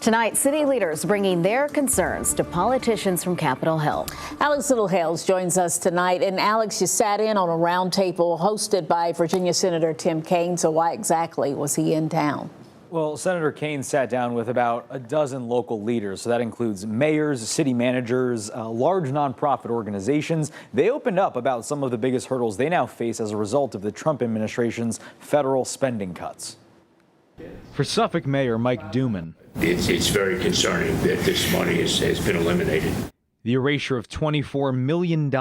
Tonight, city leaders bringing their concerns to politicians from Capitol Hill. Alex Littlehales joins us tonight. And Alex, you sat in on a roundtable hosted by Virginia Senator Tim Kaine. So why exactly was he in town? Well, Senator Kaine sat down with about a dozen local leaders. So that includes mayors, city managers, large nonprofit organizations. They opened up about some of the biggest hurdles they now face as a result of the Trump administration's federal spending cuts. For Suffolk Mayor Mike Duman, it's very concerning that this money has been eliminated. The erasure of $24 million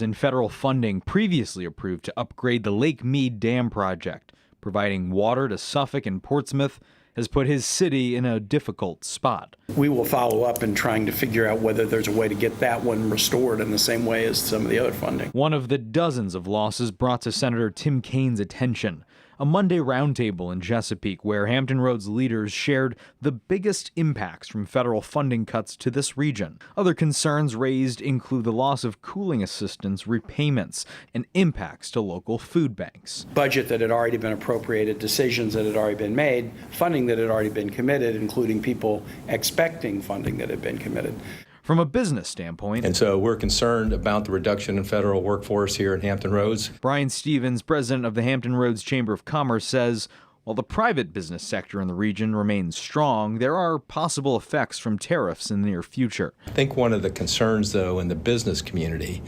in federal funding previously approved to upgrade the Lake Mead Dam project, providing water to Suffolk and Portsmouth, has put his city in a difficult spot. We will follow up in trying to figure out whether there's a way to get that one restored in the same way as some of the other funding. One of the dozens of losses brought to Senator Tim Kaine's attention. A Monday roundtable in Chesapeake where Hampton Roads leaders shared the biggest impacts from federal funding cuts to this region. Other concerns raised include the loss of cooling assistance repayments and impacts to local food banks. Budget that had already been appropriated, decisions that had already been made, funding that had already been committed, including people expecting funding that had been committed. From a business standpoint, and so we're concerned about the reduction in federal workforce here in Hampton Roads. Brian Stevens, president of the Hampton Roads Chamber of Commerce, says while the private business sector in the region remains strong, there are possible effects from tariffs in the near future. I think one of the concerns, though, in the business community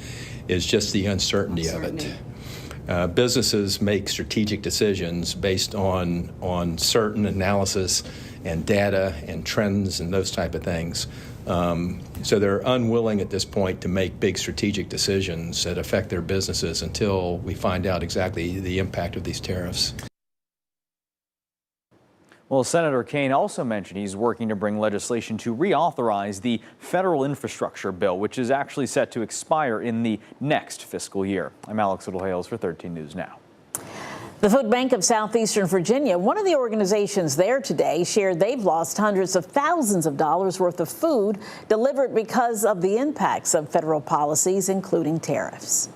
is just the uncertainty of it. Businesses make strategic decisions based on certain analysis and data and trends and those type of things. So they're unwilling at this point to make big strategic decisions that affect their businesses until we find out exactly the impact of these tariffs. Well, Senator Kaine also mentioned he's working to bring legislation to reauthorize the federal infrastructure bill, which is actually set to expire in the next fiscal year. I'm Alex Littlehales for 13 News Now. The Food Bank of Southeastern Virginia, one of the organizations there today, shared they've lost hundreds of thousands of dollars worth of food delivered because of the impacts of federal policies, including tariffs.